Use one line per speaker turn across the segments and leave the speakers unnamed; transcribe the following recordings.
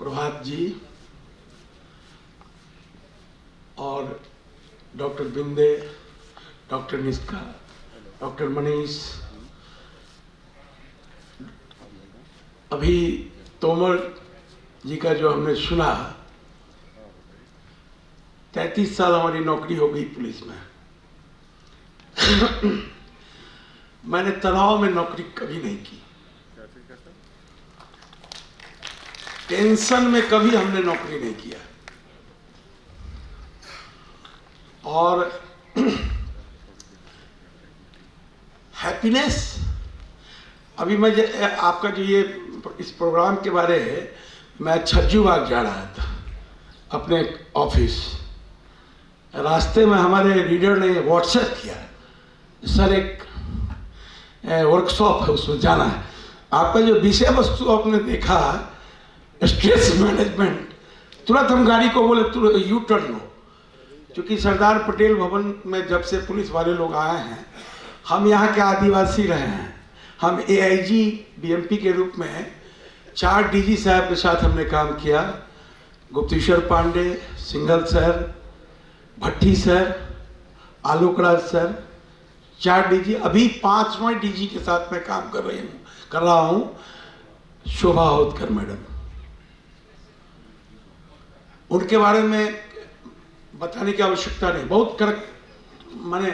प्रभात जी और doctor Binde, doctor Nishka, doctor Manish, अभी तोमर जी का जो हमने सुना, 33 साल हमारी नौकरी हो गई पुलिस में। मैंने तनाव में नौकरी कभी नहीं की, टेंशन में कभी हमने नौकरी नहीं किया। और हैप्पीनेस, अभी मैं आपका जो ये इस प्रोग्राम के बारे है, मैं छज्जूबाग जा रहा था अपने ऑफिस, रास्ते में हमारे रीडर ने व्हाट्सएप किया, सर एक वर्कशॉप है उसमें जाना है। आपका जो विषय वस्तु आपने देखा स्ट्रेस मैनेजमेंट, तुरंत हम गाड़ी को बोले तुरंत यू टर्न लो, क्योंकि सरदार पटेल भवन में जब से पुलिस वाले लोग आए हैं, हम यहाँ के आदिवासी रहे हैं। हम एआईजी बीएमपी के रूप में 4 डीजी साहब के साथ हमने काम किया, गुप्तेश्वर पांडे, सिंघल सर, भट्टी sir, Alok Raj sir, 4 DG. अभी 5वें डीजी के साथ मैं काम कर रहा हूँ, शोभा होतकर मैडम। उनके बारे में बताने की आवश्यकता नहीं, बहुत करेक्ट, माने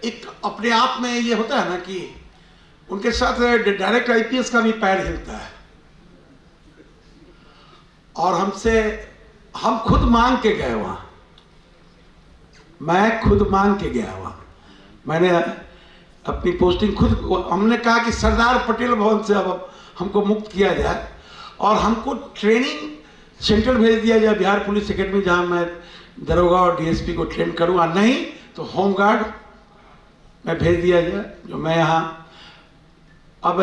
एक अपने आप में ये होता है ना कि उनके साथ डायरेक्ट आईपीएस का भी पैर हिलता है। और हम खुद मांग के गए वहां, मैं खुद मांग के गया वहां, मैंने अपनी पोस्टिंग खुद, हमने कहा कि सरदार पटेल भवन से अब हमको मुक्त किया जाए और हमको ट्रेनिंग सेंटर भेज दिया जाए, बिहार पुलिस एकेडमी, जहां मैं दरोगा और डीएसपी को ट्रेन करूँगा, नहीं तो होमगार्ड में भेज दिया जाए। जो मैं यहाँ अब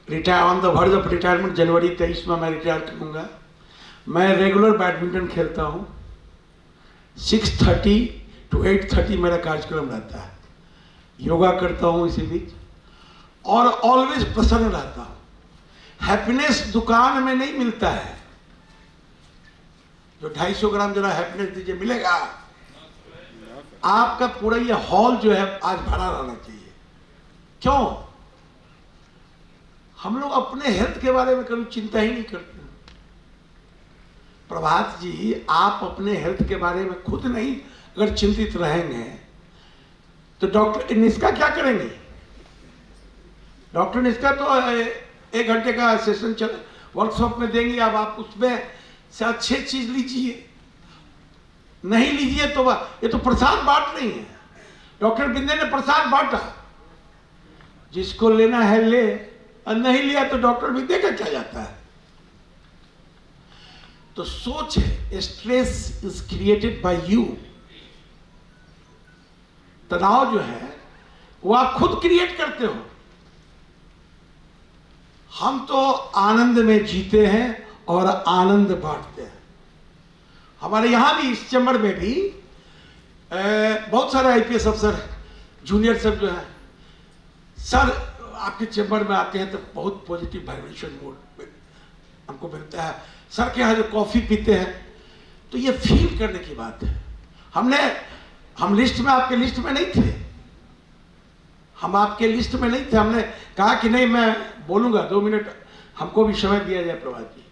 retire, on the verge of retirement, जनवरी 23 में मैं रिटायर करूँगा। मैं रेगुलर बैडमिंटन खेलता हूँ, 6:30 to 8:30 मेरा कार्यक्रम रहता है, योगा करता हूँ इसी बीच, और ऑलवेज प्रसन्न रहता हूँ। हैप्पीनेस दुकान में नहीं मिलता है, जो 250 ग्राम जरा हैप्पीनेस दीजिए मिलेगा। आपका पूरा ये हॉल जो है आज भरा रहना चाहिए। क्यों? हम लोग अपने हेल्थ के बारे में कभी चिंता ही नहीं करते। प्रभात जी, आप अपने हेल्थ के बारे में खुद नहीं अगर चिंतित रहेंगे तो डॉक्टर निष्का क्या करेंगे? डॉक्टर निष्का तो 1 घंटे का सेशन वर्कशॉप में देंगे, अब आप उसमें से अच्छी चीज लीजिए, नहीं लीजिए तो ये तो प्रसाद बांट नहीं है। डॉक्टर बिंदे ने प्रसाद बांटा, जिसको लेना है ले, और नहीं लिया तो डॉक्टर बिंदे का क्या जाता है। तो सोच है, stress is created by you. तनाव जो है वो आप खुद क्रिएट करते हो। हम तो आनंद में जीते हैं और आनंद बांटते हैं। हमारे यहाँ भी इस चैम्बर में भी बहुत सारे आईपीएस अफसर, जूनियर सब जो है, सर आपके चैम्बर में आते हैं तो बहुत पॉजिटिव वाइब्रेशन मूड हमको मिलता है। सर के यहाँ जो कॉफी पीते हैं तो ये फील करने की बात है। हम लिस्ट में, आपके लिस्ट में नहीं थे, हम आपके लिस्ट में नहीं थे। हमने कहा कि नहीं, मैं बोलूंगा, 2 मिनट हमको भी समय दिया जाए प्रभात जी,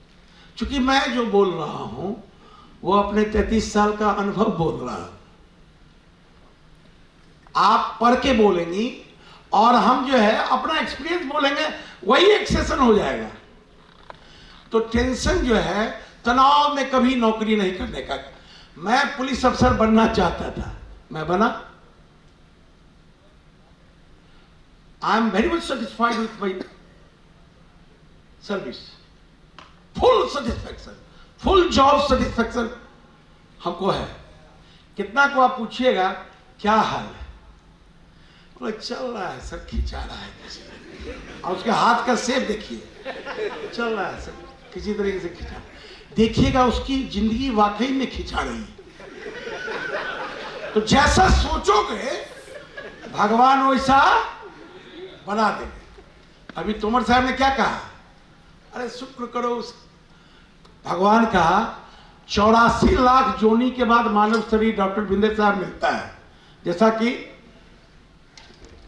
क्योंकि मैं जो बोल रहा हूं वो अपने 33 साल का अनुभव बोल रहा हूं। आप पढ़ के बोलेंगी और हम जो है अपना एक्सपीरियंस बोलेंगे, वही एक सेशन हो जाएगा। तो टेंशन जो है, तनाव में कभी नौकरी नहीं करने का। मैं पुलिस अफसर बनना चाहता था, मैं बना। I am very much satisfied with my service, full satisfaction, full job satisfaction हमको है। कितना को आप पूछिएगा क्या हाल है, बोले चल रहा है सर, खिंचा रहा है, और उसके हाथ का शेप देखिए, चल रहा है सर, किसी तरीके से खिंचा। देखिएगा उसकी जिंदगी वाकई में खिंचा रही है। तो जैसा सोचोगे भगवान वैसा बना देंगे। अभी तोमर साहब ने क्या कहा, अरे शुक्र करो उस भगवान का 84 लाख जोनी के बाद मानव शरीर डॉक्टर भिंदे साहब मिलता है। जैसा कि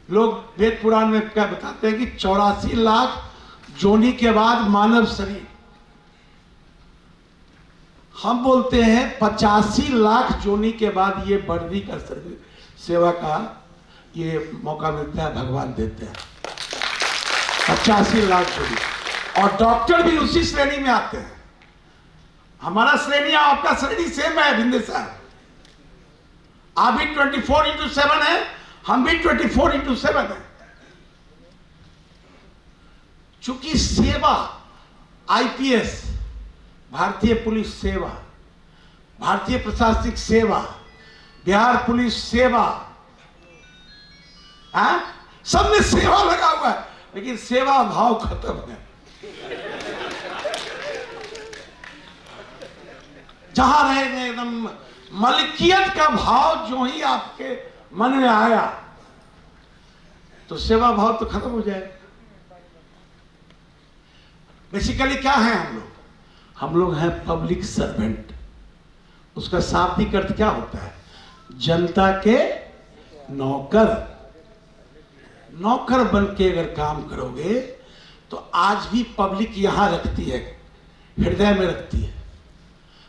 लोग वेद पुराण में क्या बताते हैं कि 84 लाख जोनी के बाद मानव शरीर। हम बोलते हैं 85 लाख जोनी के बाद ये वर्दी का सेवा का ये मौका मिलता है, भगवान देते हैं 85 लाख जोनी। और डॉक्टर भी उसी श्रेणी में आते हैं। हमारा श्रेणी आपका श्रेणी सेम है भिंदे साहब। आप भी 24/7 है, हम भी 24/7 है। चूंकि सेवा, आईपीएस, भारतीय पुलिस सेवा, भारतीय प्रशासनिक सेवा, बिहार पुलिस सेवा, सब में सेवा लगा हुआ है, लेकिन सेवा भाव खत्म है। जहां रहेंगे एकदम मलकियत का भाव जो ही आपके मन में आया तो सेवा भाव तो खत्म हो जाएगा। बेसिकली क्या है हम लोग हैं पब्लिक सर्वेंट। उसका शाब्दिक अर्थ क्या होता है? जनता के नौकर। नौकर बन के अगर काम करोगे तो आज भी पब्लिक यहां रखती है, हृदय में रखती है।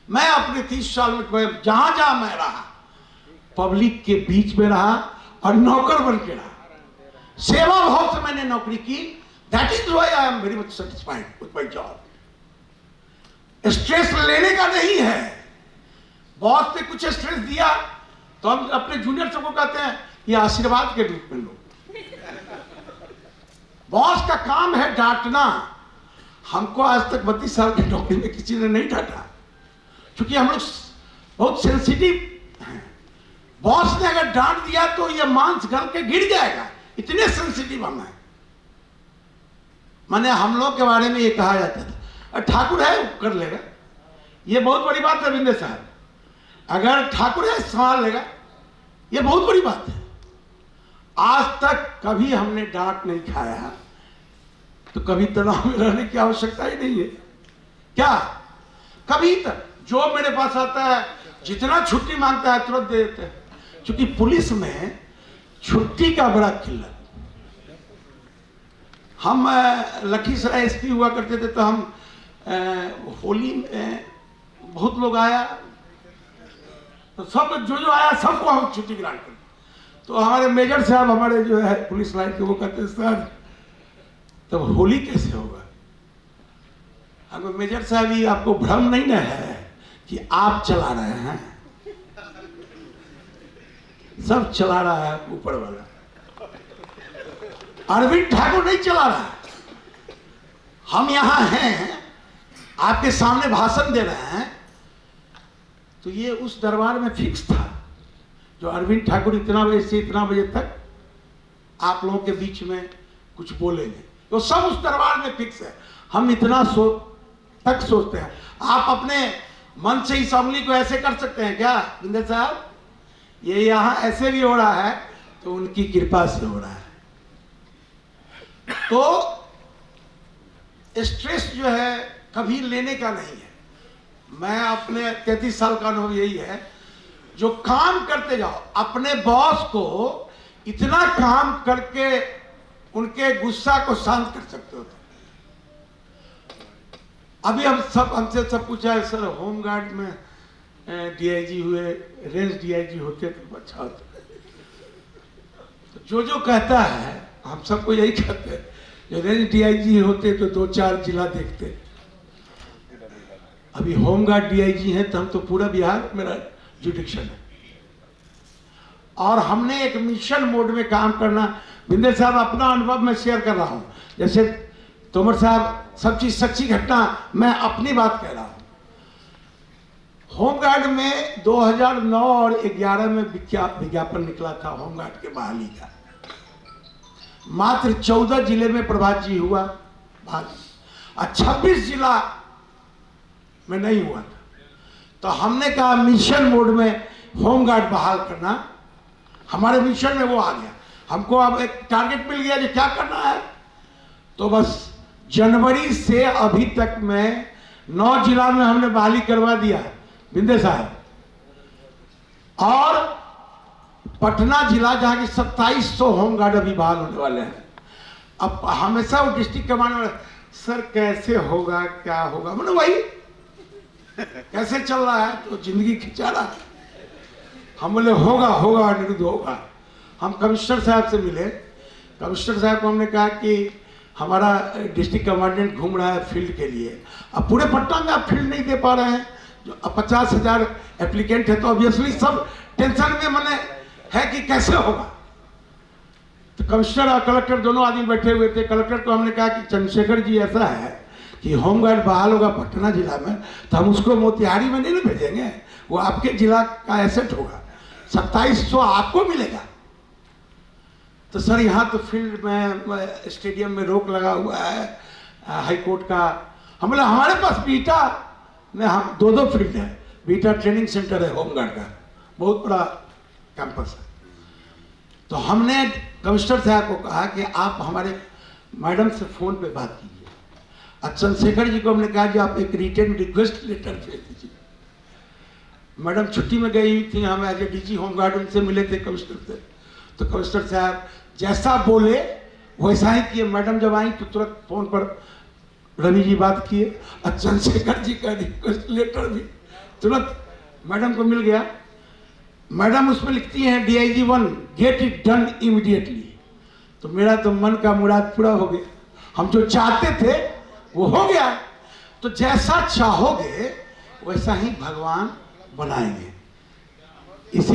मैं अपने 30 साल में जहां जहां मैं रहा, पब्लिक के बीच में रहा और नौकर बन के रहा। सेवा भाव से मैंने नौकरी की। That is why I am very much satisfied with my job. Stress लेने का नहीं है। बॉस ने कुछ स्ट्रेस दिया तो हम अपने जूनियर सबको कहते हैं ये आशीर्वाद के रूप में लो। बॉस का काम है डांटना। हमको आज तक 32 साल की नौकरी में किसी ने नहीं डांटा, क्योंकि हम लोग बहुत सेंसिटिव हैं। बॉस ने अगर डांट दिया तो ये मांस गल के गिर जाएगा, इतने सेंसिटिव हम हैं। माने हम लोग के बारे में ये कहा जाता था ठाकुर है वो कर लेगा। ये बहुत बड़ी बात है भिंदे साहब, अगर ठाकुर है संभाल लेगा, ये बहुत बड़ी बात है। आज तक कभी हमने डांट नहीं खाया तो कभी तनाव में रहने की आवश्यकता ही नहीं है। क्या कभी तक जो मेरे पास आता है, जितना छुट्टी मांगता है तुरंत दे देते हैं, क्योंकि पुलिस में छुट्टी का बड़ा किल्लत। हम लखीसराय एसपी हुआ करते थे तो हम होली में बहुत लोग आया तो सब जो आया सबको हम छुट्टी ग्रांट करते। तो हमारे मेजर साहब, हमारे जो है पुलिस लाइन के, वो कहते सर तब होली कैसे होगा? हमको मेजर साहब ये आपको भ्रम नहीं ना है कि आप चला रहे हैं, सब चला रहा है ऊपर वाला। अरविंद ठाकुर नहीं चला रहा है। हम यहां हैं, आपके सामने भाषण दे रहे हैं, तो ये उस दरबार में फिक्स था जो अरविंद ठाकुर इतना बजे से इतना बजे तक आप लोगों के बीच में कुछ बोलेंगे, तो सब उस दरबार में फिक्स है। हम इतना तक सोचते हैं। आप अपने मन से इस अमली को ऐसे कर सकते हैं क्या भिंदे साहब? ये यहाँ ऐसे भी हो रहा है तो उनकी कृपा से हो रहा है। तो स्ट्रेस जो है कभी लेने का नहीं है। मैं अपने 33 साल का अनुभव यही है, जो काम करते जाओ, अपने बॉस को इतना काम करके उनके गुस्सा को शांत कर सकते हो। अभी हम हमसे सब पूछा है सर होमगार्ड में डीआईजी हुए, रेंज डीआईजी होते तो अच्छा होता। तो जो कहता है हम सबको यही कहते हैं, जो रेंज डीआईजी होते तो 2-4 जिला देखते। अभी होमगार्ड डीआईजी हैं तो हम तो पूरा बिहार मेरा जुडिक्शन है। और हमने एक मिशन मोड में काम करना। भिंदे साहब अपना अनुभव मैं शेयर कर रहा हूं, जैसे तोमर साहब सब चीज सच्ची घटना, मैं अपनी बात कह रहा हूं। होमगार्ड में 2009 और 11 में विज्ञापन निकला था होमगार्ड के बहाली का। मात्र 14 जिले में प्रभात जी हुआ और 26 जिला में नहीं हुआ था। तो हमने कहा मिशन मोड में होमगार्ड बहाल करना, हमारे मिशन में वो आ गया। हमको अब एक टारगेट मिल गया कि क्या करना है। तो बस जनवरी से अभी तक मैं 9 जिला में हमने बहाली करवा दिया बिंदे साहब, और पटना जिला जहां की 2700 होमगार्ड अभी बहाल होने वाले हैं। अब हमेशा वो डिस्ट्रिक्ट कमांडर, सर कैसे होगा, क्या होगा, मतलब वही कैसे चल रहा है, तो जिंदगी खिंचा रहा है। हम बोले होगा होगा अनिरुद्ध होगा। हम कमिश्नर साहब से मिले, कमिश्नर साहब को हमने कहा कि हमारा डिस्ट्रिक्ट कमांडेंट घूम रहा है फील्ड के लिए, अब पूरे पटना में आप फील्ड नहीं दे पा रहे हैं, जो 50,000 एप्लीकेंट है, तो ऑब्वियसली सब टेंशन में मने है कि कैसे होगा। तो कमिश्नर और कलेक्टर दोनों आदमी बैठे हुए थे। कलेक्टर को हमने कहा कि चंद्रशेखर जी ऐसा है कि होमगार्ड बहाल होगा पटना जिला में, तो हम उसको मोतिहारी में नहीं भेजेंगे, वो आपके जिला का एसेट होगा, 2700 आपको मिलेगा। तो सर यहाँ तो फील्ड में स्टेडियम में रोक लगा हुआ है हाई कोर्ट का। हम बोले हमारे पास बीटा में हम 2 फील्ड है, बीटा ट्रेनिंग सेंटर है होमगार्ड का, बहुत बड़ा कैंपस है। तो हमने कमिश्नर साहब को कहा कि आप हमारे मैडम से फोन पे बात कीजिए, और चंद्रशेखर जी को हमने कहा कि आप एक रिटन रिक्वेस्ट लेटर भेज दीजिए। मैडम छुट्टी में गई हुई थी, हम एज ए डीजी होमगार्ड उनसे मिले थे कमिश्नर से। तो कमिश्नर साहब जैसा बोले वैसा ही किए। मैडम जब आई तो तुरंत फोन पर रवि जी बात किए, और चंद्रशेखर जी का रिक्वेस्ट लेटर भी तुरंत मैडम को मिल गया। मैडम उसमें लिखती हैं DIG 1 get it done immediately. तो मेरा तो मन का मुराद पूरा हो गया, हम जो चाहते थे वो हो गया। तो जैसा चाहोगे वैसा ही भगवान बनाएंगे। इसी